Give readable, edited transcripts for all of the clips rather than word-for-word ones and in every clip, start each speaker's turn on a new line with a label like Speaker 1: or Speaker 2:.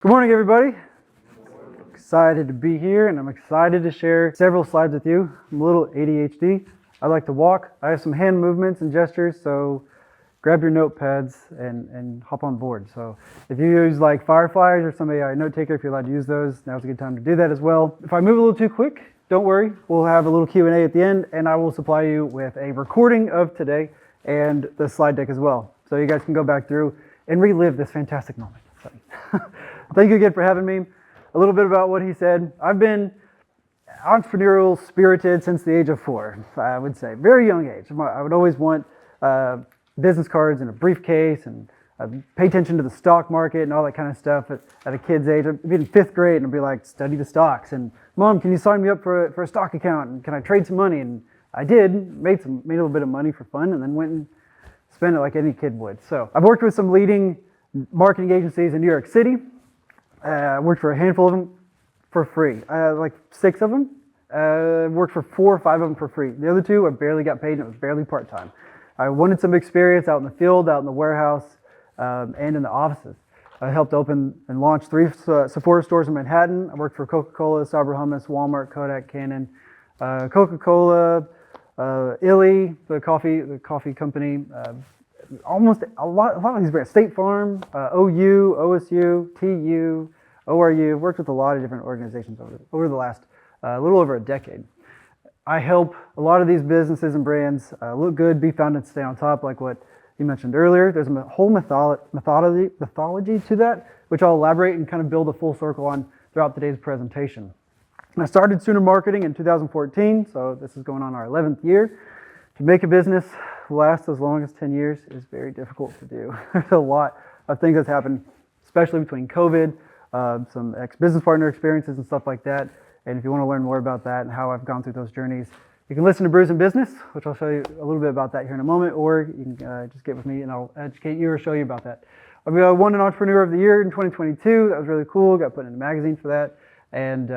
Speaker 1: Good morning, everybody. Excited to be here, and I'm excited to share several slides with you. I'm a little ADHD. I like to walk. I have some hand movements and gestures, so grab your notepads and hop on board. So if you use like Fireflies or somebody, a note taker, if you're allowed to use those, now's a good time to do that as well. If I move a little too quick, don't worry. We'll have a little Q&A at the end, and I will supply you with a recording of today and the slide deck as well. So you guys can go back through and relive this fantastic moment. So, thank you again for having me. A little bit about what he said. I've been entrepreneurial spirited since the age of 4, I would say. Very young age. I would always want business cards and a briefcase and pay attention to the stock market and all that kind of stuff at a kid's age. I'd be in 5th grade and I'd be like, study the stocks. And Mom, can you sign me up for a stock account? And can I trade some money? And I did, made a little bit of money for fun, and then went and spent it like any kid would. So I've worked with some leading marketing agencies in New York City. I worked for a handful of them for free, like 6 of them. Worked for 4 or 5 of them for free. The other 2, I barely got paid, and it was barely part-time. I wanted some experience out in the field, out in the warehouse, and in the offices. I helped open and launch 3 Sephora stores in Manhattan. I worked for Coca-Cola, Sabra Hummus, Walmart, Kodak, Canon, Coca-Cola, Illy, the coffee company, almost a lot of these brands, State Farm, OU, OSU, TU, ORU, worked with a lot of different organizations over the last little over a decade. I help a lot of these businesses and brands look good, be found, and stay on top, like what you mentioned earlier. There's a whole mythology to that, which I'll elaborate and kind of build a full circle on throughout today's presentation. I started Sooner Marketing in 2014, so this is going on our 11th year. To make a business last as long as 10 years is very difficult to do. There's a lot of things that's happened, especially between COVID, some ex-business partner experiences and stuff like that. And if you want to learn more about that and how I've gone through those journeys, you can listen to Brews and Business, which I'll show you a little bit about that here in a moment, or you can just get with me and I'll educate you or show you about that. I won an Entrepreneur of the Year in 2022. That was really cool. Got put in a magazine for that. And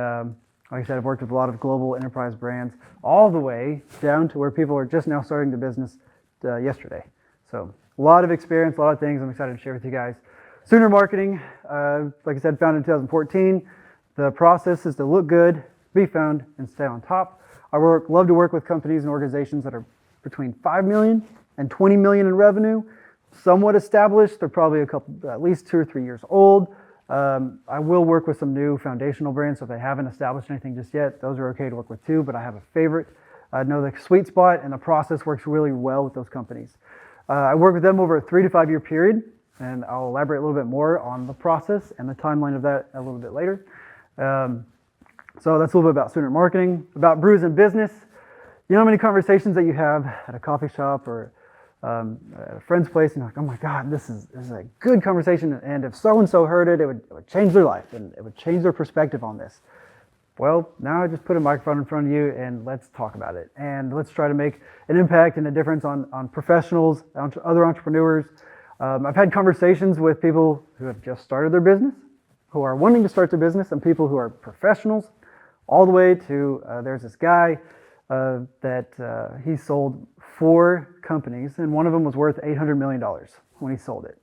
Speaker 1: like I said, I've worked with a lot of global enterprise brands, all the way down to where people are just now starting the business yesterday. So a lot of experience, a lot of things I'm excited to share with you guys. Sooner Marketing, like I said, founded in 2014. The process is to look good, be found, and stay on top. I love to work with companies and organizations that are between 5 million and 20 million in revenue, somewhat established. They're probably at least 2 or 3 years old. I will work with some new foundational brands, so if they haven't established anything just yet, those are okay to work with too, but I have a favorite. I know the sweet spot and the process works really well with those companies. I work with them over a 3 to 5 year period, and I'll elaborate a little bit more on the process and the timeline of that a little bit later. So that's a little bit about Sooner Marketing. About Brews and Business, you know how many conversations that you have at a coffee shop or at a friend's place, and you're like, oh my God, this is a good conversation, and if so-and-so heard it, it would change their life, and it would change their perspective on this. Well, now I just put a microphone in front of you, and let's talk about it, and let's try to make an impact and a difference on professionals, other entrepreneurs. I've had conversations with people who have just started their business, who are wanting to start their business, and people who are professionals, all the way to, there's this guy that he sold 4 companies, and one of them was worth $800 million when he sold it.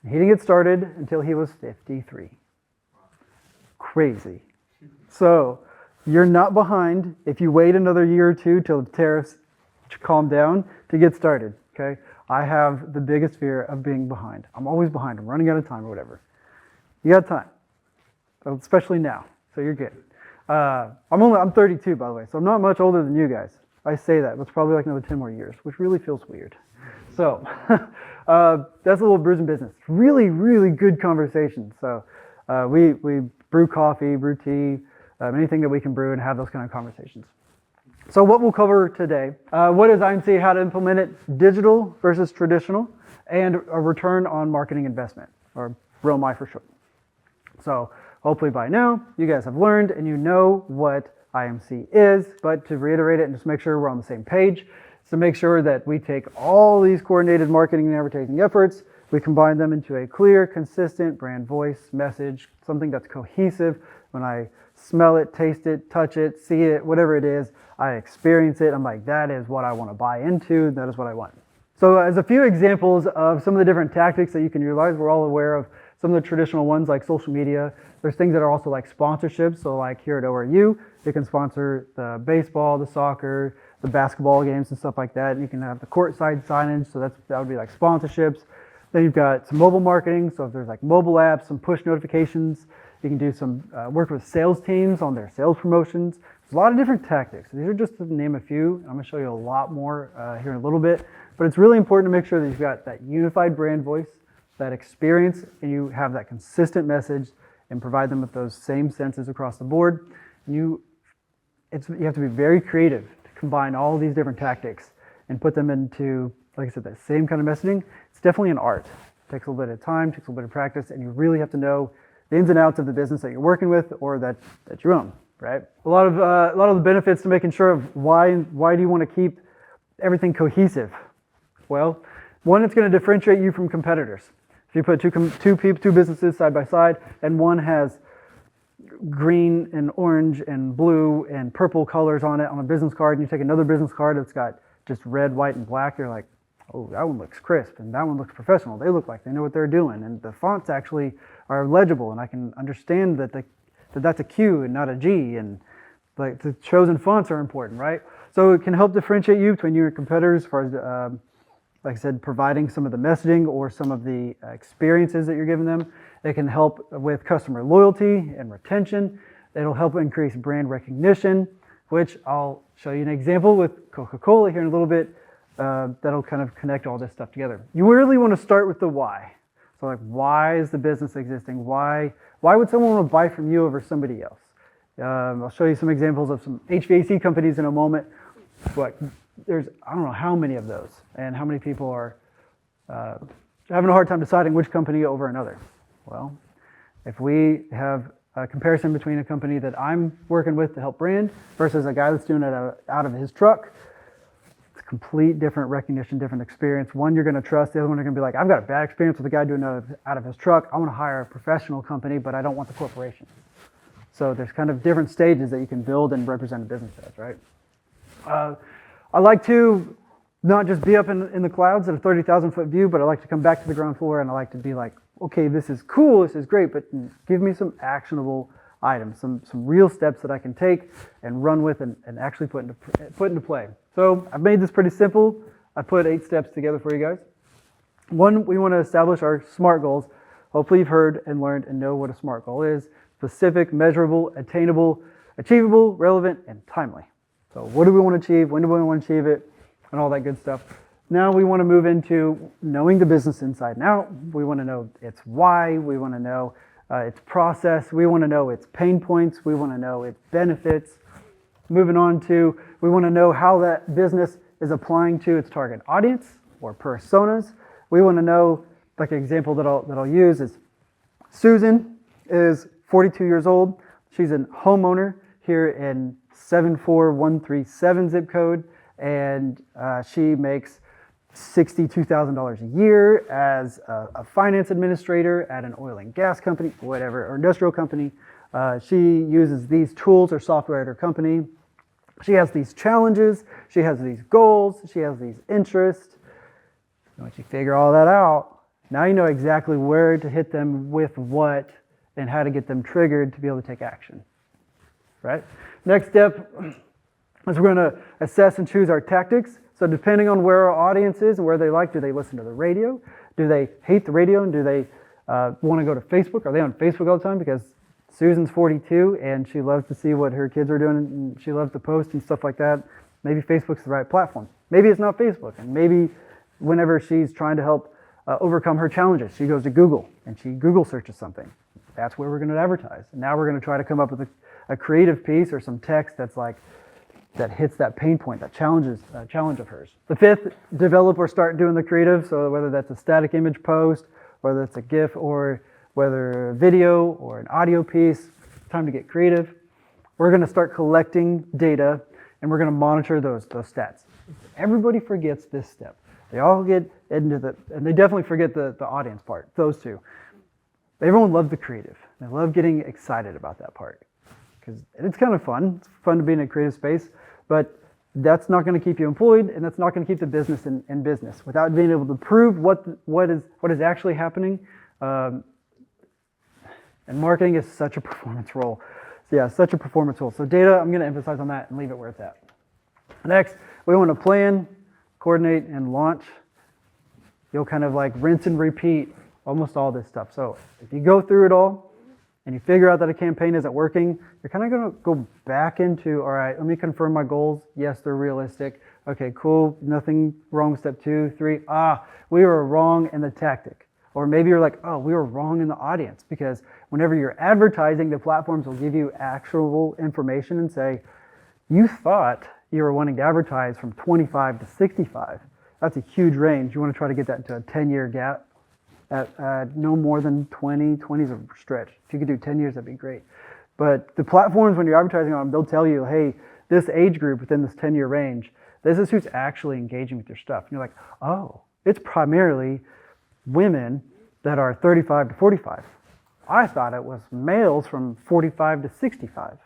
Speaker 1: And he didn't get started until he was 53. Crazy. So you're not behind if you wait another year or 2 till the tariffs calm down to get started, okay? I have the biggest fear of being behind. I'm always behind. I'm running out of time or whatever. You got time, especially now, so you're good. I'm 32, by the way, so I'm not much older than you guys. I say that, but it's probably like another 10 more years, which really feels weird. So that's a little Brews and Business. Really, really good conversation. So we brew coffee, brew tea, anything that we can brew and have those kind of conversations. So what we'll cover today, what is IMC, how to implement it, digital versus traditional, and a return on marketing investment, or ROMI for short. So hopefully by now, you guys have learned and you know what IMC is, but to reiterate it and just make sure we're on the same page, to make sure that we take all these coordinated marketing and advertising efforts, we combine them into a clear, consistent brand voice, message, something that's cohesive. When I smell it, taste it, touch it, see it, whatever it is, I experience it, I'm like, that is what I want to buy into, that is what I want. So as a few examples of some of the different tactics that you can utilize, we're all aware of some of the traditional ones like social media. There's things that are also like sponsorships. So like here at ORU, you can sponsor the baseball, the soccer, the basketball games and stuff like that. And you can have the courtside signage. So that would be like sponsorships. Then you've got some mobile marketing. So if there's like mobile apps, some push notifications, you can do some work with sales teams on their sales promotions. There's a lot of different tactics. These are just to name a few. I'm gonna show you a lot more here in a little bit. But it's really important to make sure that you've got that unified brand voice, that experience, and you have that consistent message and provide them with those same senses across the board. And you have to be very creative to combine all of these different tactics and put them into, like I said, that same kind of messaging. It's definitely an art. It takes a little bit of time, takes a little bit of practice, and you really have to know the ins and outs of the business that you're working with or that you own, right? A lot of the benefits to making sure of why do you want to keep everything cohesive? Well, one, it's going to differentiate you from competitors. If you put two businesses side by side and one has green and orange and blue and purple colors on it on a business card, and you take another business card that's got just red, white, and black, you're like, oh, that one looks crisp and that one looks professional. They look like they know what they're doing, and the fonts actually are legible, and I can understand that that's a Q and not a G, and like the chosen fonts are important, right? So it can help differentiate you between your competitors as far as like I said, providing some of the messaging or some of the experiences that you're giving them. It can help with customer loyalty and retention. It'll help increase brand recognition, which I'll show you an example with Coca-Cola here in a little bit. That'll kind of connect all this stuff together. You really want to start with the why. So like, why is the business existing? Why would someone want to buy from you over somebody else? I'll show you some examples of some HVAC companies in a moment, but there's, I don't know how many of those and how many people are having a hard time deciding which company over another. Well, if we have a comparison between a company that I'm working with to help brand versus a guy that's doing it out of his truck, it's a complete different recognition, different experience. One you're going to trust, the other one you're going to be like, I've got a bad experience with a guy doing it out of his truck. I want to hire a professional company, but I don't want the corporation. So there's kind of different stages that you can build and represent a business as, right? I like to not just be up in the clouds at a 30,000 foot view, but I like to come back to the ground floor and I like to be like, okay, this is cool, this is great, but give me some actionable items, some real steps that I can take and run with and actually put into play. So I've made this pretty simple. I put 8 steps together for you guys. One, we want to establish our SMART goals. Hopefully you've heard and learned and know what a SMART goal is. Specific, measurable, attainable, achievable, relevant, and timely. So what do we want to achieve? When do we want to achieve it? And all that good stuff. Now we want to move into knowing the business inside and out. We want to know its why. We want to know its process. We want to know its pain points. We want to know its benefits. Moving on to, we want to know how that business is applying to its target audience or personas. We want to know, like an example that I'll use is Susan is 42 years old. She's a homeowner here in 74137 zip code, and she makes $62,000 a year as a finance administrator at an oil and gas company, whatever, or industrial company. She uses these tools or software at her company. She has these challenges, she has these goals, she has these interests. Once you figure all that out, now you know exactly where to hit them with what and how to get them triggered to be able to take action, right? Next step is we're going to assess and choose our tactics. So depending on where our audience is and where they like, do they listen to the radio? Do they hate the radio? And do they want to go to Facebook? Are they on Facebook all the time? Because Susan's 42 and she loves to see what her kids are doing and she loves to post and stuff like that. Maybe Facebook's the right platform. Maybe it's not Facebook. And maybe whenever she's trying to help overcome her challenges, she goes to Google and she Google searches something. That's where we're going to advertise. And now we're going to try to come up with a creative piece or some text that's like, that hits that pain point, that challenge of hers. The fifth, develop or start doing the creative. So whether that's a static image post, whether it's a GIF, or whether a video or an audio piece, time to get creative. We're going to start collecting data and we're going to monitor those stats. Everybody forgets this step. They all get into and they definitely forget the audience part, those two. Everyone loves the creative. They love getting excited about that part because it's kind of fun. It's fun to be in a creative space, but that's not going to keep you employed and that's not going to keep the business in business. Without being able to prove what is actually happening, And marketing is such a performance role. So yeah, such a performance role. So data, I'm gonna emphasize on that and leave it where it's at. Next, we want to plan, coordinate, and launch. You'll kind of like rinse and repeat almost all this stuff. So if you go through it all and you figure out that a campaign isn't working, you're kind of gonna go back into, all right, let me confirm my goals. Yes, they're realistic. Okay, cool, nothing wrong with step 2, 3. We were wrong in the tactic. Or maybe you're like, oh, we were wrong in the audience, because whenever you're advertising, the platforms will give you actual information and say, you thought you were wanting to advertise from 25 to 65. That's a huge range. You want to try to get that into a 10-year gap at no more than 20. 20 is a stretch. If you could do 10 years, that'd be great. But the platforms, when you're advertising on them, they'll tell you, hey, this age group within this 10-year range, this is who's actually engaging with your stuff. And you're like, oh, it's primarily women that are 35 to 45. I thought it was males from 45 to 65.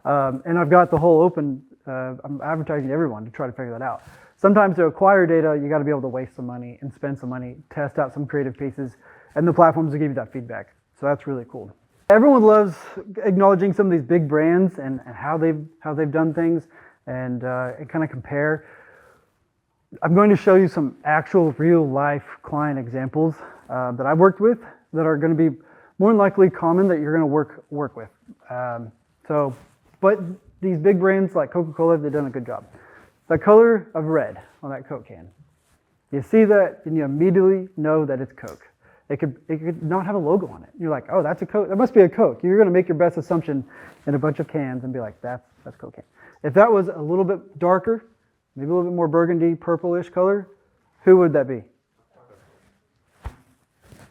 Speaker 1: And I've got the whole open, I'm advertising to everyone to try to figure that out. Sometimes to acquire data, you got to be able to waste some money and spend some money, test out some creative pieces, and the platforms will give you that feedback. So that's really cool. Everyone loves acknowledging some of these big brands and how they've done things and kind of compare. I'm going to show you some actual real life client examples that I've worked with that are going to be more than likely common that you're going to work with. But these big brands like Coca-Cola, they've done a good job. The color of red on that Coke can. You see that and you immediately know that it's Coke. It could not have a logo on it. You're like, oh, that's a Coke. That must be a Coke. You're going to make your best assumption in a bunch of cans and be like, that's Coke can. If that was a little bit darker, maybe a little bit more burgundy, purplish color, who would that be?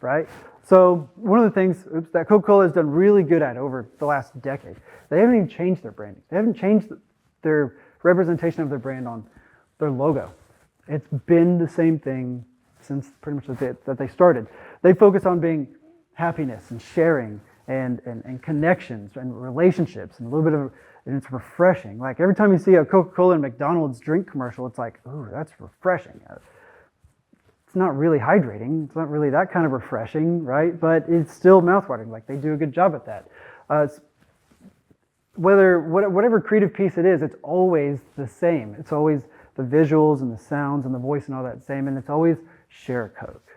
Speaker 1: Right? So one of the things that Coca-Cola has done really good at over the last decade, they haven't even changed their branding. They haven't changed their representation of their brand on their logo. It's been the same thing since pretty much that they started. They focus on being happiness and sharing and connections and relationships and a little bit of, and it's refreshing. Like every time you see a Coca-Cola and McDonald's drink commercial, it's like, ooh, that's refreshing. It's not really hydrating. It's not really that kind of refreshing, right? But it's still mouthwatering. Like they do a good job at that. Whatever creative piece it is, it's always the same. It's always the visuals and the sounds and the voice and all that same, and it's always share a Coke,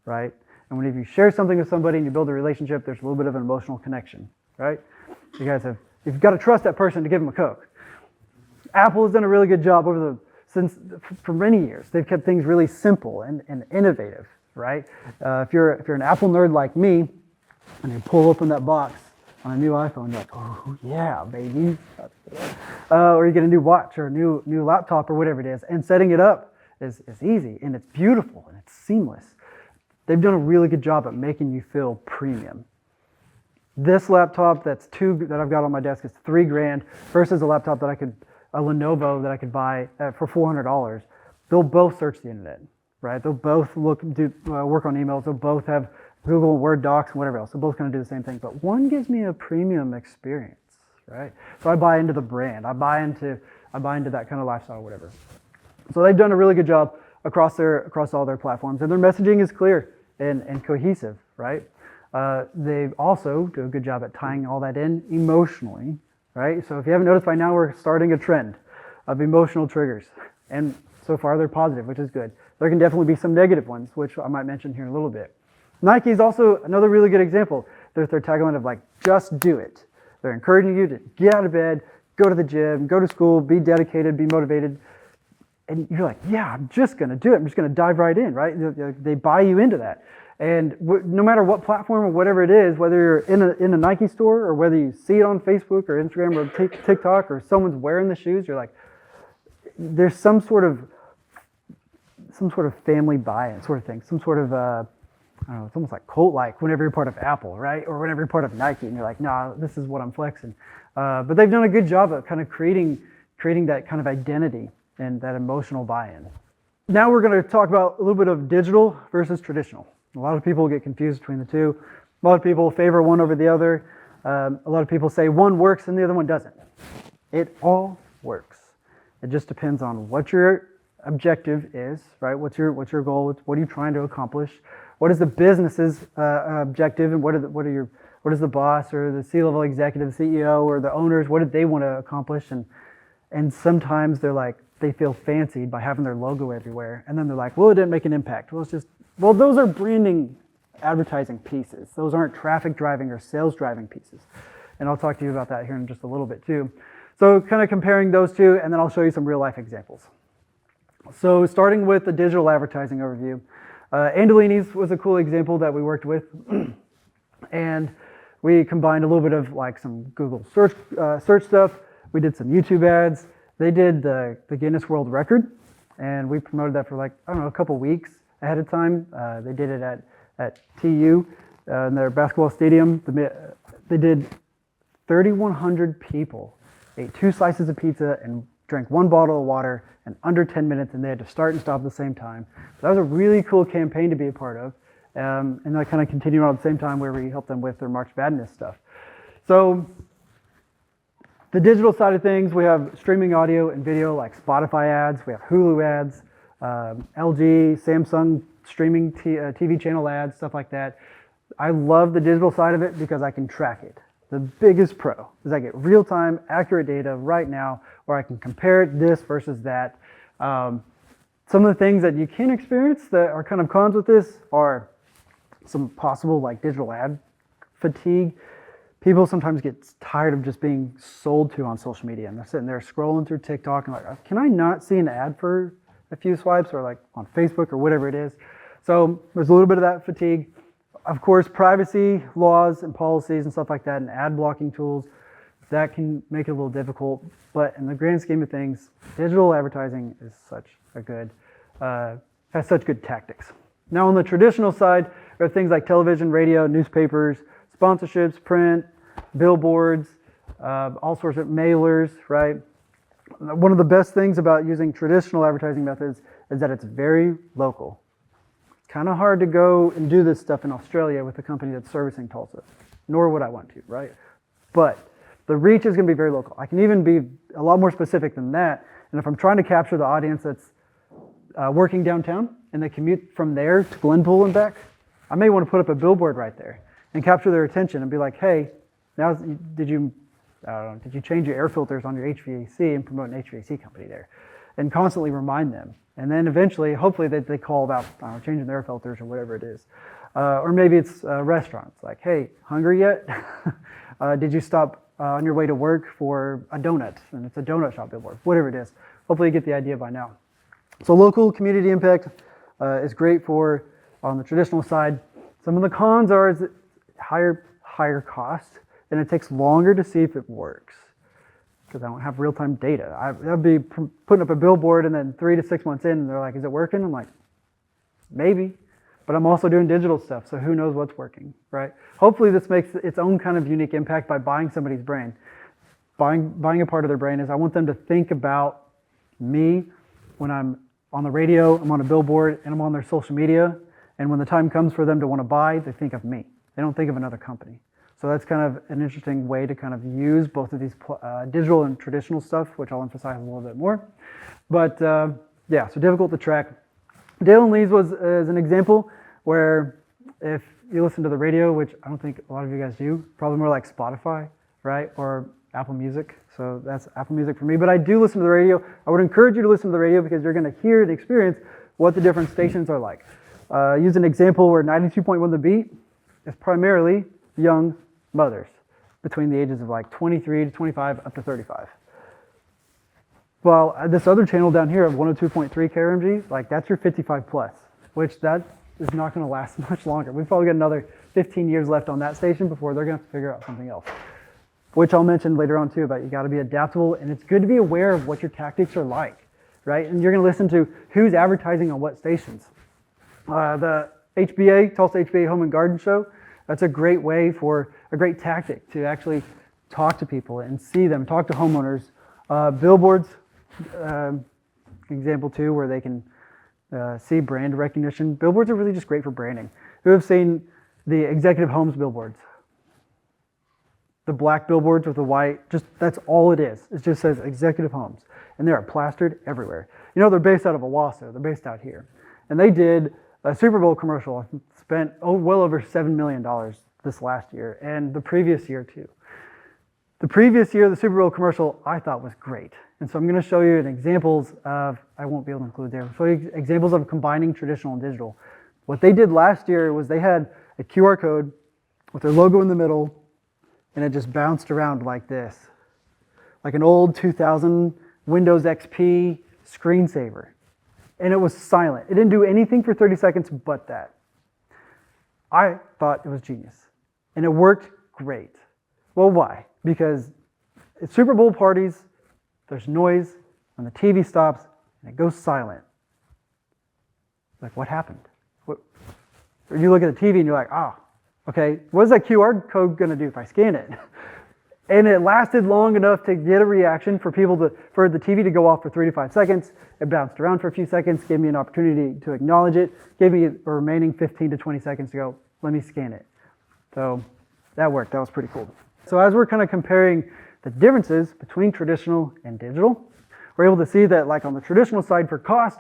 Speaker 1: right? And whenever you share something with somebody and you build a relationship, there's a little bit of an emotional connection, right? You've got to trust that person to give them a Coke. Apple has done a really good job for many years. They've kept things really simple and innovative, right? If you're an Apple nerd like me, and you pull open that box on a new iPhone, you're like, oh yeah, baby. Or you get a new watch or a new laptop or whatever it is, and setting it up is easy and it's beautiful and it's seamless. They've done a really good job at making you feel premium. This laptop that I've got on my desk is $3,000 versus a laptop a Lenovo that I could buy for $400. They'll both search the internet, right? They'll both work on emails. They'll both have Google, Word docs, and whatever else. They're both going to do the same thing, but one gives me a premium experience, right? So I buy into the brand. I buy into that kind of lifestyle, whatever. So they've done a really good job across all their platforms, and their messaging is clear and cohesive, right? They also do a good job at tying all that in emotionally, right? So if you haven't noticed by now, we're starting a trend of emotional triggers, and so far they're positive, which is good. There can definitely be some negative ones, which I might mention here in a little bit. Nike is also another really good example. There's their tagline of like, just do it. They're encouraging you to get out of bed, go to the gym, go to school, be dedicated, be motivated. And you're like, yeah, I'm just going to do it. I'm just going to dive right in, right? They buy you into that. And no matter what platform or whatever it is, whether you're in a Nike store or whether you see it on Facebook or Instagram or TikTok or someone's wearing the shoes, you're like, there's some sort of family buy-in sort of thing, some sort of, I don't know, it's almost like cult-like whenever you're part of Apple, right? Or whenever you're part of Nike and you're like, nah, this is what I'm flexing. But they've done a good job of kind of creating that kind of identity and that emotional buy-in. Now we're going to talk about a little bit of digital versus traditional. A lot of people get confused between the two. A lot of people favor one over the other. A lot of people say one works and the other one doesn't. It all works. It just depends on what your objective is, right? What's your goal? What are you trying to accomplish? What is the business's objective, and what is the boss or the C-level executive, CEO, or the owners, what did they want to accomplish? And sometimes they feel fancied by having their logo everywhere, and then they're like, well, it didn't make an impact. Well, those are branding, advertising pieces. Those aren't traffic driving or sales driving pieces. And I'll talk to you about that here in just a little bit too. So kind of comparing those two, and then I'll show you some real life examples. So starting with the digital advertising overview, Andolini's was a cool example that we worked with. And we combined a little bit of like some Google search stuff. We did some YouTube ads. They did the Guinness World Record, and we promoted that for a couple weeks ahead of time. They did it at TU in their basketball stadium. They did 3,100 people ate 2 slices of pizza and drank 1 bottle of water in under 10 minutes, and they had to start and stop at the same time. So that was a really cool campaign to be a part of. And that kind of continued on at the same time where we helped them with their March Madness stuff. So the digital side of things, we have streaming audio and video like Spotify ads, we have Hulu ads, LG, Samsung streaming TV channel ads, stuff like that. I love the digital side of it because I can track it. The biggest pro is I get real-time, accurate data right now where I can compare it this versus that. Some of the things that you can experience that are kind of cons with this are some possible like digital ad fatigue. People sometimes get tired of just being sold to on social media, and they're sitting there scrolling through TikTok and like, can I not see an ad for a few swipes, or like on Facebook or whatever it is? So there's a little bit of that fatigue. Of course, privacy laws and policies and stuff like that, and ad blocking tools, that can make it a little difficult. But in the grand scheme of things, digital advertising is has such good tactics. Now on the traditional side, there are things like television, radio, newspapers, sponsorships, print, billboards, all sorts of mailers, right? One of the best things about using traditional advertising methods is that it's very local. Kind of hard to go and do this stuff in Australia with a company that's servicing Tulsa, nor would I want to, right? But the reach is going to be very local. I can even be a lot more specific than that. And if I'm trying to capture the audience that's working downtown and they commute from there to Glenpool and back, I may want to put up a billboard right there and capture their attention and be like, hey, now did you change your air filters on your HVAC and promote an HVAC company there? And constantly remind them. And then eventually, hopefully they call about changing their filters or whatever it is. Or maybe it's restaurants, like, hey, hungry yet? Did you stop on your way to work for a donut? And it's a donut shop billboard, whatever it is. Hopefully you get the idea by now. So local community impact is great on the traditional side. Some of the cons are is higher cost, and it takes longer to see if it works, because I don't have real-time data. I'd be putting up a billboard, and then 3 to 6 months in, and they're like, is it working? I'm like, maybe, but I'm also doing digital stuff, so who knows what's working, right? Hopefully this makes its own kind of unique impact by buying somebody's brain. Buying a part of their brain is I want them to think about me when I'm on the radio, I'm on a billboard, and I'm on their social media, and when the time comes for them to want to buy, they think of me. They don't think of another company. So that's kind of an interesting way to kind of use both of these digital and traditional stuff, which I'll emphasize a little bit more. But yeah, so difficult to track. Dale and Lee's is an example where if you listen to the radio, which I don't think a lot of you guys do, probably more like Spotify, right? Or Apple Music. So that's Apple Music for me. But I do listen to the radio. I would encourage you to listen to the radio because you're going to hear and experience what the different stations are like. Use an example where 92.1 The Beat is primarily young mothers between the ages of like 23 to 25 up to 35. Well, this other channel down here of 102.3 KRMG, like that's your 55 plus, which that is not going to last much longer. We've probably got another 15 years left on that station before they're going to have to figure out something else, which I'll mention later on too, about you got to be adaptable, and it's good to be aware of what your tactics are like, right? And you're going to listen to who's advertising on what stations. The HBA, Tulsa HBA Home and Garden Show, that's a great way for a great tactic to actually talk to people and see them, talk to homeowners. Billboards, example too, where they can see brand recognition. Billboards are really just great for branding. Who have seen the Executive Homes billboards? The black billboards with the white, that's all it is. It just says Executive Homes. And they are plastered everywhere. You know, they're based out of Owasso. They're based out here. And they did a Super Bowl commercial, spent well over $7 million this last year and the previous year too. The previous year, the Super Bowl commercial I thought was great. And so I'm going to show you examples of, I won't be able to include there, show you examples of combining traditional and digital. What they did last year was they had a QR code with their logo in the middle, and it just bounced around like this, like an old 2000 Windows XP screensaver. And it was silent. It didn't do anything for 30 seconds but that. I thought it was genius. And it worked great. Well, why? Because at Super Bowl parties, there's noise when the TV stops and it goes silent. Like, what happened? Or you look at the TV and you're like, okay, what is that QR code going to do if I scan it? And it lasted long enough to get a reaction for for the TV to go off for 3 to 5 seconds. It bounced around for a few seconds, gave me an opportunity to acknowledge it, gave me a remaining 15 to 20 seconds to go, let me scan it. So that worked. That was pretty cool. So as we're kind of comparing the differences between traditional and digital, we're able to see that like on the traditional side for cost,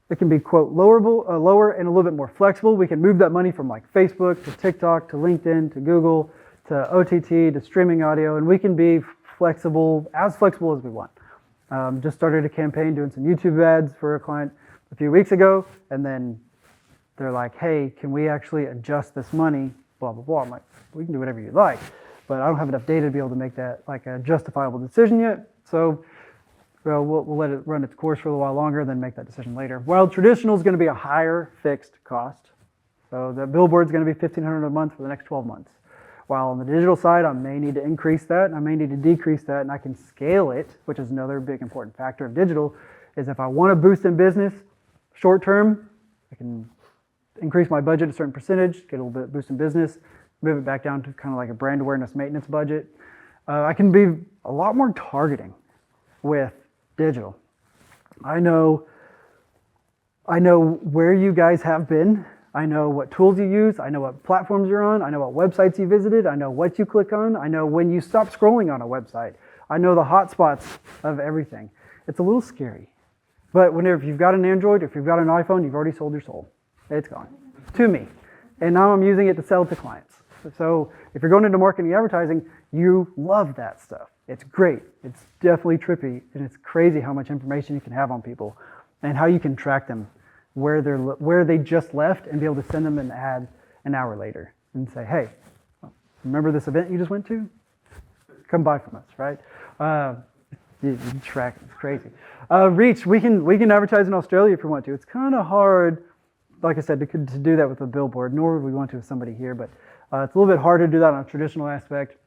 Speaker 1: it can be, quote, lower and a little bit more flexible. We can move that money from like Facebook to TikTok to LinkedIn to Google to OTT to streaming audio, and we can be flexible as we want. Just started a campaign doing some YouTube ads for a client a few weeks ago, and then they're like, hey, can we actually adjust this money, blah, blah, blah. I'm like, we can do whatever you like, but I don't have enough data to be able to make that like a justifiable decision yet. So we'll let it run its course for a little while longer, then make that decision later. While traditional is going to be a higher fixed cost. So the billboard is going to be $1,500 a month for the next 12 months. While on the digital side, I may need to increase that, and I may need to decrease that, and I can scale it, which is another big important factor of digital, is if I want to boost in business short term, I can increase my budget a certain percentage, get a little bit of boost in business, move it back down to kind of like a brand awareness maintenance budget. I can be a lot more targeting with digital. I know where you guys have been. I know what tools you use. I know what platforms you're on. I know what websites you visited. I know what you click on. I know when you stop scrolling on a website. I know the hotspots of everything. It's a little scary. But if you've got an Android, if you've got an iPhone, you've already sold your soul. It's gone to me. And now I'm using it to sell to clients. So if you're going into marketing and advertising, you love that stuff. It's great. It's definitely trippy. And it's crazy how much information you can have on people and how you can track them where they just left and be able to send them an ad an hour later and say, hey, remember this event you just went to? Come buy from us, right? You can track it. It's crazy. Reach, we can advertise in Australia if you want to. It's kind of hard, like I said, to do that with a billboard, nor would we want to with somebody here, but it's a little bit harder to do that on a traditional aspect.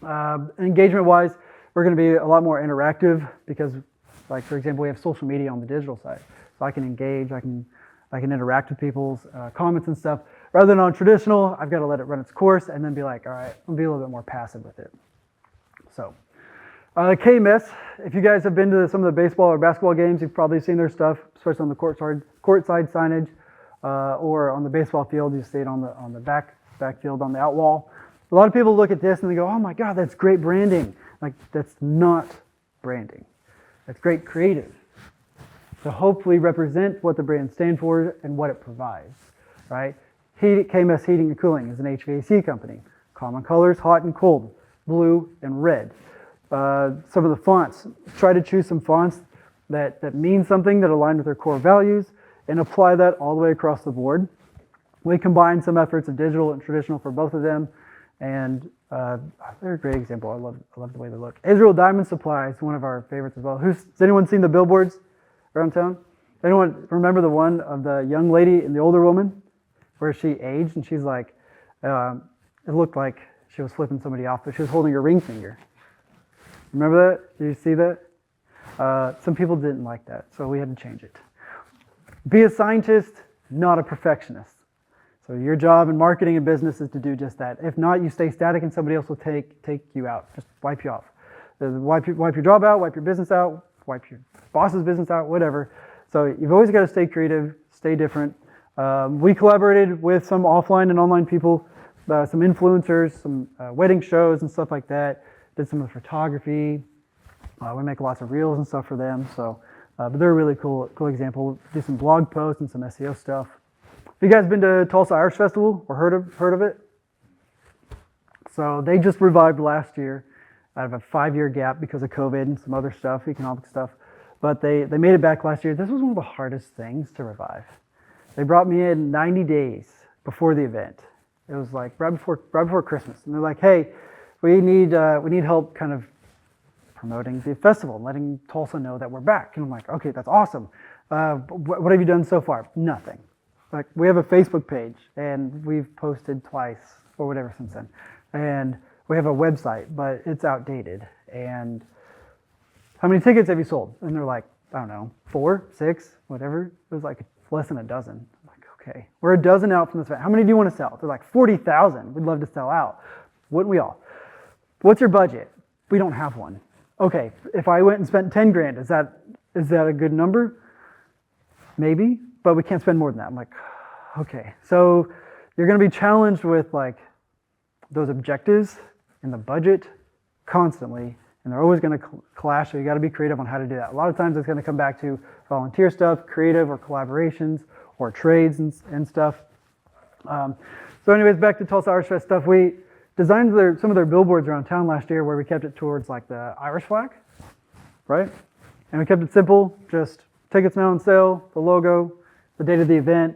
Speaker 1: Engagement-wise, we're going to be a lot more interactive because, like, for example, we have social media on the digital side. So I can engage, I can interact with people's comments and stuff. Rather than on traditional, I've got to let it run its course and then be like, all right, I'll be a little bit more passive with it. So, KMS, if you guys have been to some of the baseball or basketball games, you've probably seen their stuff, especially on the courtside signage, or on the baseball field, you see it on the backfield on the out wall. A lot of people look at this and they go, oh my God, that's great branding. Like, that's not branding. That's great creative to hopefully represent what the brand stands for and what it provides, right? KMS Heating and Cooling is an HVAC company. Common colors, hot and cold, blue and red. Some of the fonts, try to choose some fonts that mean something, that align with their core values, and apply that all the way across the board. We combine some efforts of digital and traditional for both of them, and they're a great example. I love the way they look. Israel Diamond Supply is one of our favorites as well. Has anyone seen the billboards around town? Anyone remember the one of the young lady and the older woman where she aged and she's like, it looked like she was flipping somebody off, but she was holding her ring finger. Remember that? Did you see that? Some people didn't like that, so we had to change it. Be a scientist, not a perfectionist. So your job in marketing and business is to do just that. If not, you stay static and somebody else will take you out, just wipe you off. Wipe your job out, wipe your business out, wipe your boss's business out, whatever. So you've always got to stay creative, stay different. We collaborated with some offline and online people, some influencers, some wedding shows and stuff like that. Did some of the photography. We make lots of reels and stuff for them. So, but they're a really cool example. Do some blog posts and some SEO stuff. you guys been to Tulsa Irish Festival or heard of it? So they just revived last year out of a 5-year gap because of COVID and some other stuff, economic stuff. But they made it back last year. This was one of the hardest things to revive. They brought me in 90 days before the event. It was like right before Christmas, and they're like, "Hey, we need help kind of promoting the festival, and letting Tulsa know that we're back." And I'm like, "Okay, that's awesome. What have you done so far?" Nothing. Like, we have a Facebook page, and we've posted twice or whatever since then, and we have a website, but it's outdated. And how many tickets have you sold? And they're like, I don't know, 4, 6, whatever. It was like less than a dozen. I'm like, okay, we're a dozen out from this event. How many do you want to sell? They're like 40,000. We'd love to sell out. Wouldn't we all? What's your budget? We don't have one. Okay, if I went and spent 10 grand, is that a good number? Maybe, but we can't spend more than that. I'm like, okay. So you're going to be challenged with like those objectives and the budget constantly, and they're always going to clash, so you got to be creative on how to do that. A lot of times it's going to come back to volunteer stuff, creative or collaborations, or trades and stuff. So anyways, back to Tulsa Irish Fest stuff. We designed some of their billboards around town last year where we kept it towards like the Irish flag, right? And we kept it simple, just tickets now on sale, the logo, the date of the event.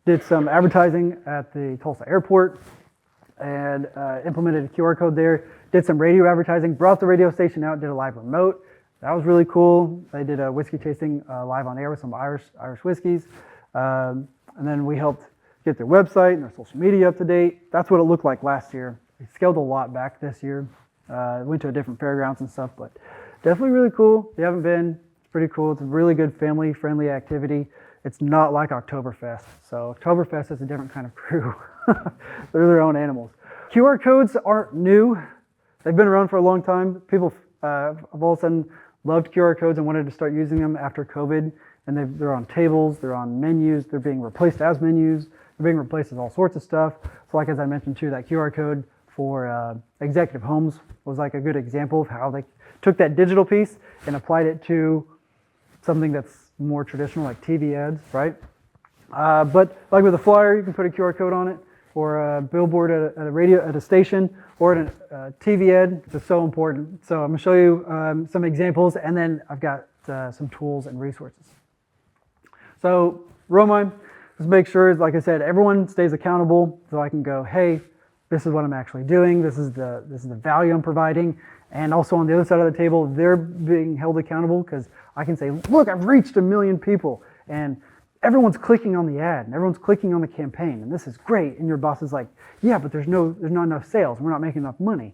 Speaker 1: Did some advertising at the Tulsa airport, and implemented a QR code there. Did some radio advertising, brought the radio station out, did a live remote. That was really cool. They did a whiskey tasting live on air with some Irish whiskeys. And then we helped get their website and their social media up to date. That's what it looked like last year. We scaled a lot back this year. Went to a different fairgrounds and stuff, but definitely really cool. If you haven't been, it's pretty cool. It's a really good family-friendly activity. It's not like Oktoberfest. So Oktoberfest is a different kind of crew. They're their own animals. QR codes aren't new. They've been around for a long time. People have all of a sudden loved QR codes and wanted to start using them after COVID. And they're on tables, they're on menus, they're being replaced as menus, they're being replaced as all sorts of stuff. So like as I mentioned too, that QR code for executive homes was like a good example of how they took that digital piece and applied it to something that's more traditional, like TV ads, right? But like with a flyer, you can put a QR code on it, or a billboard at a radio, at a station, or at a TV ad. It's so important. So I'm gonna show you some examples, and then I've got some tools and resources. So ROMI, just make sure, like I said, everyone stays accountable, so I can go, hey, this is what I'm actually doing. This is the value I'm providing. And also on the other side of the table, they're being held accountable, because I can say, look, I've reached 1 million people, and everyone's clicking on the ad, and everyone's clicking on the campaign, and this is great. And your boss is like, yeah, but there's not enough sales. We're not making enough money.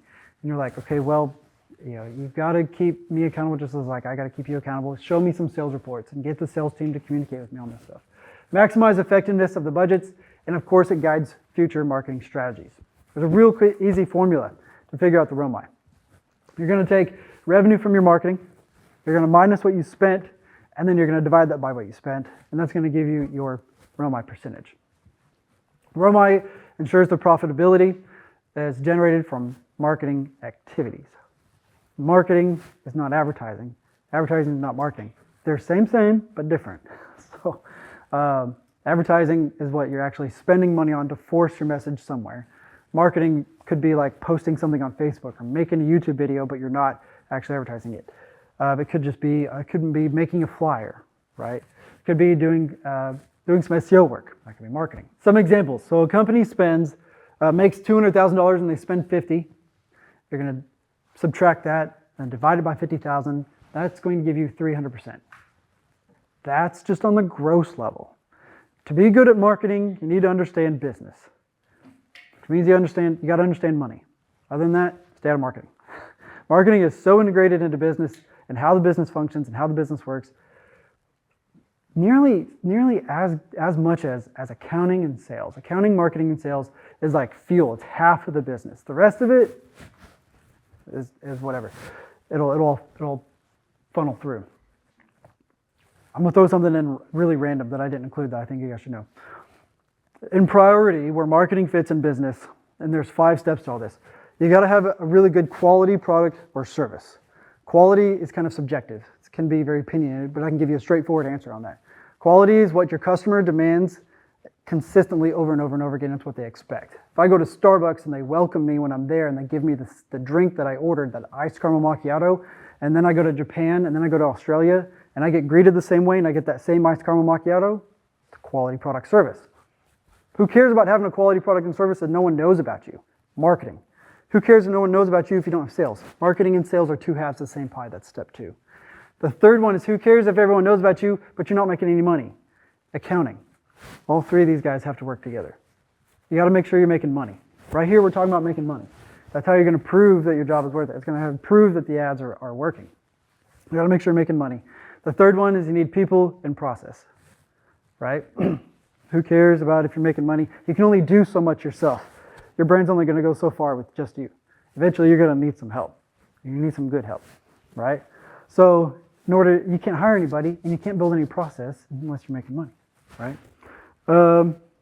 Speaker 1: And you're like, okay, well, you've got to keep me accountable, just as like I got to keep you accountable. Show me some sales reports and get the sales team to communicate with me on this stuff. Maximize effectiveness of the budgets, and of course, it guides future marketing strategies. There's a real quick, easy formula to figure out the ROMI. You're going to take revenue from your marketing, you're going to minus what you spent, and then you're going to divide that by what you spent, and that's going to give you your ROMI percentage. ROMI ensures the profitability that is generated from marketing activities. Marketing is not advertising. Advertising is not marketing. They're same, but different. So advertising is what you're actually spending money on to force your message somewhere. Marketing could be like posting something on Facebook or making a YouTube video, but you're not actually advertising it. It could just be, could be making a flyer, right? It could be doing some SEO work. That could be marketing. Some examples. So a company makes $200,000 and they spend 50. You're going to subtract that and divide it by 50,000. That's going to give you 300%. That's just on the gross level. To be good at marketing, you need to understand business, which means you got to understand money. Other than that, stay out of marketing. Marketing is so integrated into business and how the business functions and how the business works, nearly as much as accounting and sales. Accounting, marketing, and sales is like fuel. It's half of the business. The rest of it is whatever. It'll funnel through. I'm gonna throw something in really random that I didn't include that I think you guys should know. In priority, where marketing fits in business, and there's 5 steps to all this, you gotta have a really good quality product or service. Quality is kind of subjective. It can be very opinionated, but I can give you a straightforward answer on that. Quality is what your customer demands consistently over and over and over again. That's what they expect. If I go to Starbucks and they welcome me when I'm there and they give me the drink that I ordered, that iced caramel macchiato, and then I go to Japan and then I go to Australia and I get greeted the same way and I get that same iced caramel macchiato, it's a quality product service. Who cares about having a quality product and service that no one knows about you? Marketing. Who cares if no one knows about you if you don't have sales? Marketing and sales are two halves of the same pie. That's step 2. The third one is who cares if everyone knows about you, but you're not making any money? Accounting. All 3 of these guys have to work together. You got to make sure you're making money. Right here, we're talking about making money. That's how you're going to prove that your job is worth it. It's going to prove that the ads are working. You got to make sure you're making money. The third one is you need people and process, right? Who cares about if you're making money? You can only do so much yourself. Your brand's only going to go so far with just you. Eventually, you're going to need some help. You need some good help, right? So you can't hire anybody and you can't build any process unless you're making money, right?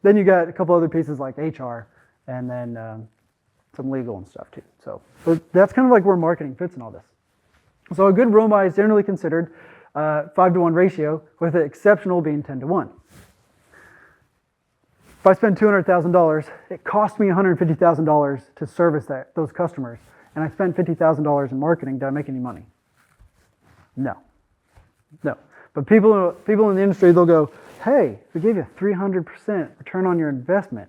Speaker 1: Then you got a couple other pieces like HR and then some legal and stuff too. So that's kind of like where marketing fits in all this. So a good ROMI is generally considered 5-to-1 ratio, with the exceptional being 10-to-1. If I spend $200,000, it cost me $150,000 to service those customers, and I spent $50,000 in marketing. Did I make any money? No. But people in the industry, they'll go, hey, we gave you a 300% return on your investment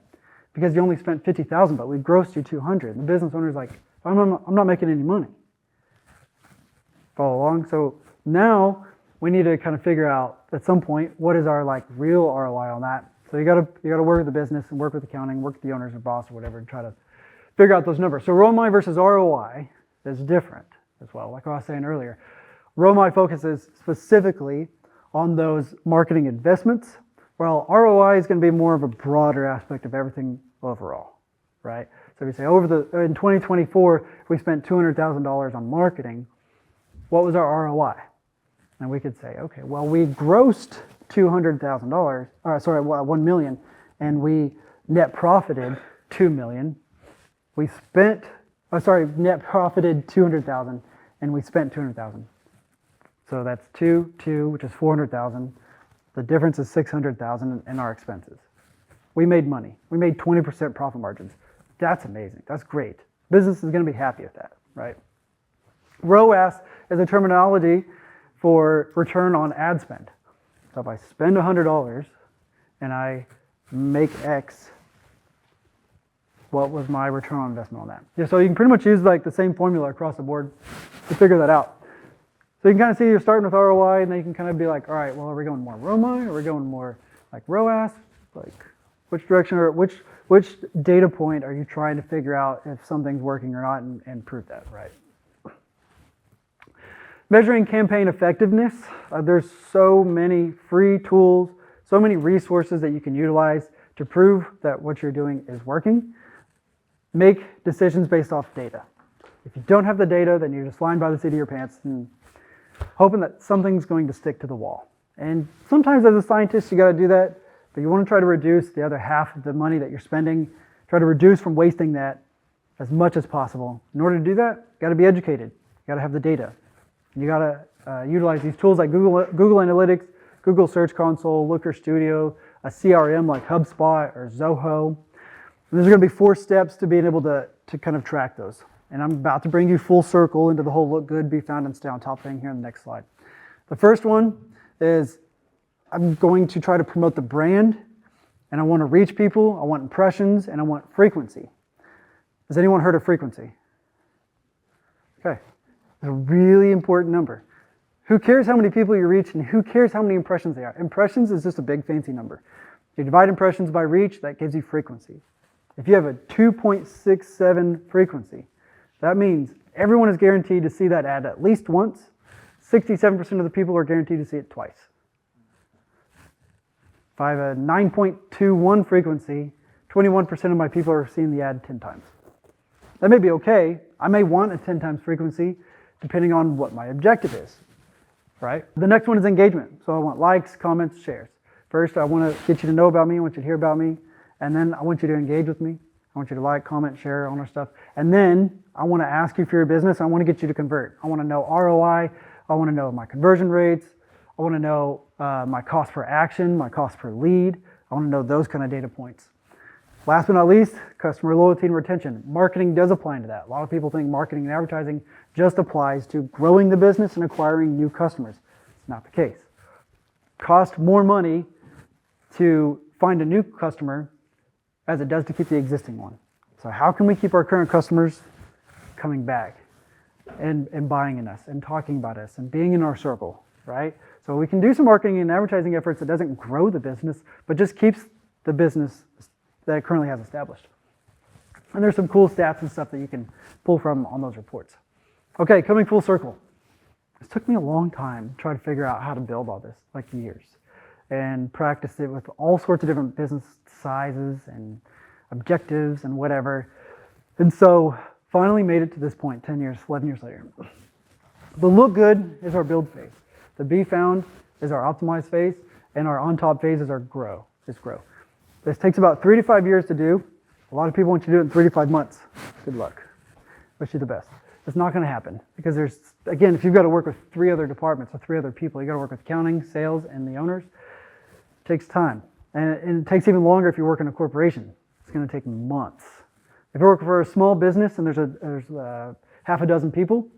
Speaker 1: because you only spent $50,000, but we grossed you $200,000. The business owner's like, I'm not making any money. Follow along? So now we need to kind of figure out at some point, what is our real ROI on that? So you gotta work with the business and work with accounting, work with the owners or boss or whatever, and try to figure out those numbers. So ROMI versus ROI is different as well. Like I was saying earlier, ROMI focuses specifically on those marketing investments, while ROI is going to be more of a broader aspect of everything overall, right? So if you say in 2024 we spent $200,000 on marketing, what was our ROI? And we could say, okay, well, we grossed $1 million, and we net profited $2 million. We net profited $200,000, and we spent $200,000. So that's 2, which is $400,000. The difference is $600,000 in our expenses. We made money. We made 20% profit margins. That's amazing. That's great. Business is going to be happy with that, right? ROAS is a terminology for return on ad spend. So if I spend $100 and I make X, what was my return on investment on that? Yeah, so you can pretty much use the same formula across the board to figure that out. So you can kind of see you're starting with ROI, and then you can kind of be like, all right, well, are we going more ROMI? Are we going more like ROAS? Which direction or which data point are you trying to figure out if something's working or not and prove that, right? Measuring campaign effectiveness. There's so many free tools, so many resources that you can utilize to prove that what you're doing is working. Make decisions based off data. If you don't have the data, then you're just flying by the seat of your pants and hoping that something's going to stick to the wall. And sometimes as a scientist, you got to do that, but you want to try to reduce the other half of the money that you're spending, try to reduce from wasting that as much as possible. In order to do that, you got to be educated. You got to have the data. You got to utilize these tools like Google Analytics, Google Search Console, Looker Studio, a CRM like HubSpot or Zoho. And there's going to be 4 steps to being able to kind of track those. And I'm about to bring you full circle into the whole look good, be found, and stay on top thing here in the next slide. The first one is I'm going to try to promote the brand, and I want to reach people, I want impressions, and I want frequency. Has anyone heard of frequency? Okay, it's a really important number. Who cares how many people you reach, and who cares how many impressions they are? Impressions is just a big fancy number. If you divide impressions by reach, that gives you frequency. If you have a 2.67 frequency, that means everyone is guaranteed to see that ad at least once. 67% of the people are guaranteed to see it twice. If I have a 9.21 frequency, 21% of my people are seeing the ad 10 times. That may be okay. I may want a 10 times frequency depending on what my objective is, right? The next one is engagement. So I want likes, comments, shares. First, I want to get you to know about me. I want you to hear about me. And then I want you to engage with me. I want you to like, comment, share, all our stuff. And then I want to ask you for your business. I want to get you to convert. I want to know ROI. I want to know my conversion rates. I want to know my cost per action, my cost per lead. I want to know those kind of data points. Last but not least, customer loyalty and retention. Marketing does apply to that. A lot of people think marketing and advertising just applies to growing the business and acquiring new customers. It's not the case. Cost more money to find a new customer as it does to keep the existing one. So how can we keep our current customers coming back and buying in us and talking about us and being in our circle, right? So we can do some marketing and advertising efforts that doesn't grow the business, but just keeps the business that it currently has established. And there's some cool stats and stuff that you can pull from on those reports. Okay, coming full circle. This took me a long time to try to figure out how to build all this, like years, and practice it with all sorts of different business sizes and objectives and whatever. And so finally made it to this point 10 years, 11 years later. The look good is our build phase. The be found is our optimize phase, and our on top phase is our grow. This takes about 3 to 5 years to do. A lot of people want you to do it in 3 to 5 months. Good luck. Wish you the best. It's not going to happen because there's, again, if you've got to work with 3 other departments or 3 other people, you got to work with accounting, sales, and the owners. It takes time. And it takes even longer if you work in a corporation. It's going to take months. If you work for a small business and there's half a dozen people,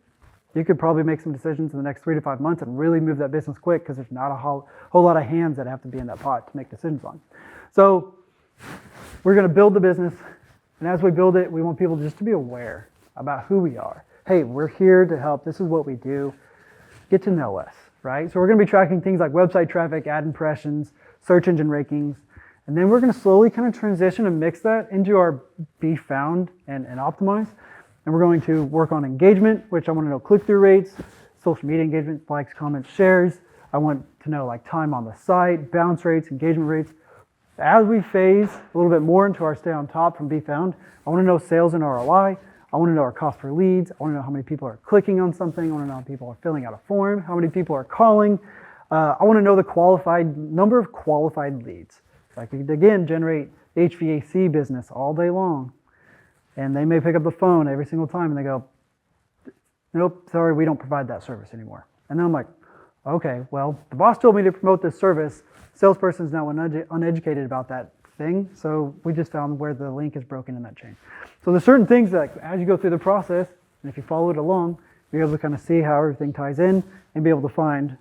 Speaker 1: you could probably make some decisions in the next 3 to 5 months and really move that business quick because there's not a whole lot of hands that have to be in that pot to make decisions on. So we're going to build the business, and as we build it, we want people just to be aware about who we are. Hey, we're here to help. This is what we do. Get to know us, right? So we're going to be tracking things like website traffic, ad impressions, search engine rankings, and then we're going to slowly kind of transition and mix that into our be found and optimize. And we're going to work on engagement, which I want to know click-through rates, social media engagement, likes, comments, shares. I want to know like time on the site, bounce rates, engagement rates. As we phase a little bit more into our stay on top from be found, I want to know sales and ROI. I want to know our cost per leads. I want to know how many people are clicking on something. I want to know how people are filling out a form, how many people are calling. I want to know the number of qualified leads. So I could, again, generate HVAC business all day long. And they may pick up the phone every single time and they go, nope, sorry, we don't provide that service anymore. And then I'm like, okay, well, the boss told me to promote this service. Salesperson is now uneducated about that thing. So we just found where the link is broken in that chain. So there's certain things that as you go through the process, and if you follow it along, you're able to kind of see how everything ties in and be able to find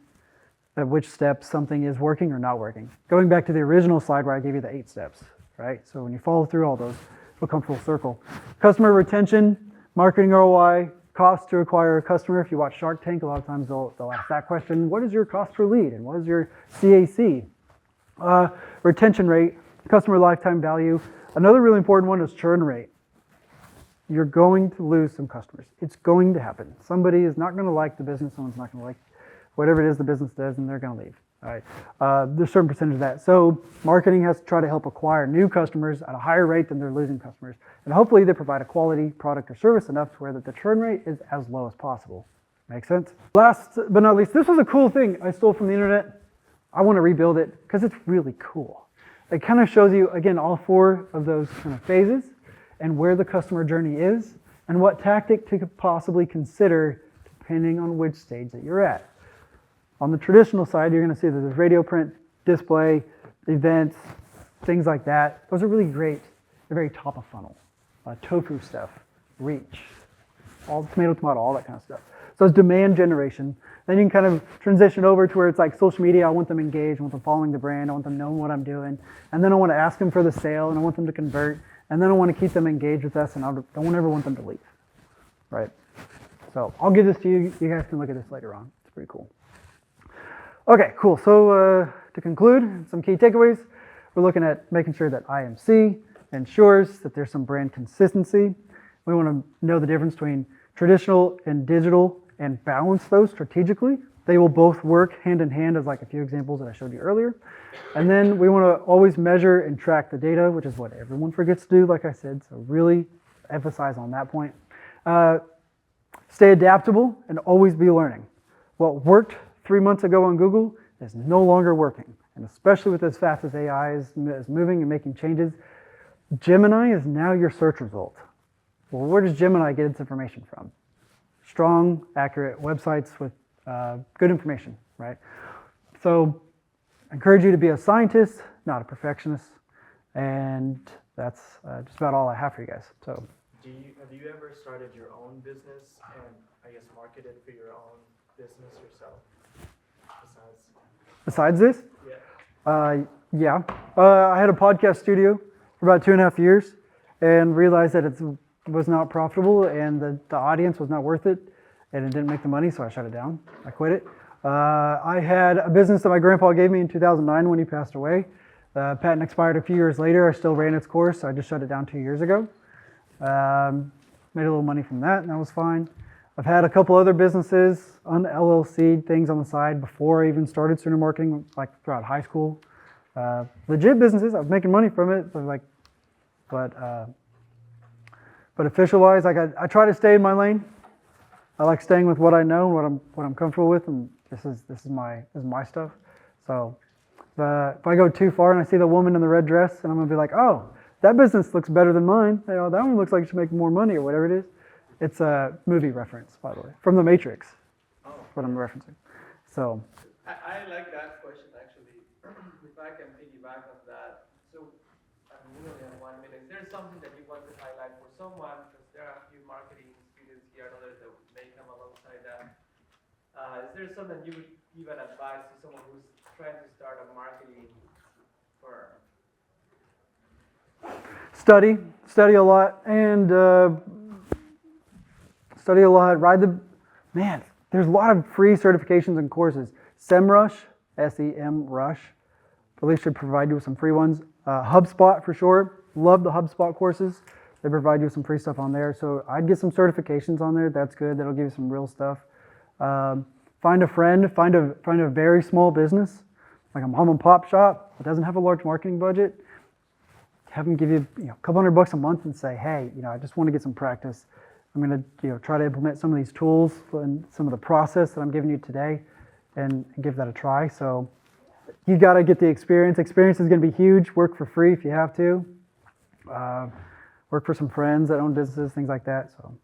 Speaker 1: at which steps something is working or not working. Going back to the original slide where I gave you the 8 steps, right? So when you follow through all those, it'll come full circle. Customer retention, marketing ROI, cost to acquire a customer. If you watch Shark Tank, a lot of times they'll ask that question, what is your cost per lead and what is your CAC? Retention rate, customer lifetime value. Another really important one is churn rate. You're going to lose some customers. It's going to happen. Somebody is not going to like the business, someone's not going to like whatever it is the business does, and they're going to leave. All right. There's a certain percentage of that. So marketing has to try to help acquire new customers at a higher rate than they're losing customers. And hopefully they provide a quality product or service enough to where that the churn rate is as low as possible. Make sense? Last but not least, this was a cool thing I stole from the internet. I want to rebuild it because it's really cool. It kind of shows you, again, all 4 of those kind of phases and where the customer journey is and what tactic to possibly consider depending on which stage that you're at. On the traditional side, you're going to see that there's radio, print, display, events, things like that. Those are really great. They're very top of funnel. Tofu stuff, reach, all tomato, all that kind of stuff. So it's demand generation. Then you can kind of transition over to where it's like social media. I want them engaged. I want them following the brand. I want them knowing what I'm doing. And then I want to ask them for the sale, and I want them to convert. And then I want to keep them engaged with us, and I don't ever want them to leave. Right? So I'll give this to you. You guys can look at this later on. It's pretty cool. Okay, cool. So to conclude, some key takeaways. We're looking at making sure that IMC ensures that there's some brand consistency. We want to know the difference between traditional and digital and balance those strategically. They will both work hand in hand as like a few examples that I showed you earlier. And then we want to always measure and track the data, which is what everyone forgets to do, like I said. So really emphasize on that point. Stay adaptable and always be learning. What worked 3 months ago on Google is no longer working. And especially with as fast as AI is moving and making changes, Gemini is now your search result. Well, where does Gemini get its information from? Strong, accurate websites with good information, right? So I encourage you to be a scientist, not a perfectionist, and that's just about all I have for you guys. So,
Speaker 2: Have you ever started your own business and I guess marketed for your own business yourself?
Speaker 1: Besides this,
Speaker 2: Yeah.
Speaker 1: yeah, I had a podcast studio for about 2.5 years, and realized that it was not profitable, and the audience was not worth it, and it didn't make the money, so I shut it down. I quit it. I had a business that my grandpa gave me in 2009 when he passed away. The patent expired a few years later. I still ran its course, so I just shut it down 2 years ago. Made a little money from that, and that was fine. I've had a couple other businesses, un-LLC things on the side before I even started student marketing, like throughout high school. Legit businesses, I was making money from it, but official-wise, I try to stay in my lane. I like staying with what I know, what I'm comfortable with, and this is my stuff. So if I go too far and I see the woman in the red dress, and I'm gonna be like, oh, that business looks better than mine. You know, that one looks like it should make more money or whatever it is. It's a movie reference, by the way, from The Matrix.
Speaker 3: Oh.
Speaker 1: That's what I'm referencing. So.
Speaker 3: I like that question actually. If I can piggyback on that. So we only have 1 minute. Is there something that you want to highlight for someone? Because there are a few marketing students here and others that may come alongside that. Is there something you would give an advice to someone who's trying to start a marketing firm?
Speaker 1: Study a lot, and study a lot. There's a lot of free certifications and courses. SEMrush, SEM Rush, at least should provide you with some free ones. HubSpot for sure. Love the HubSpot courses. They provide you with some free stuff on there. So I'd get some certifications on there. That's good. That'll give you some real stuff. Find a friend. Find a very small business, like a mom and pop shop that doesn't have a large marketing budget. Have them give you, a couple $100 a month and say, hey, I just want to get some practice. I'm going to try to implement some of these tools and some of the process that I'm giving you today, and give that a try. So you got to get the experience. Experience is going to be huge. Work for free if you have to. Work for some friends that own businesses, things like that. So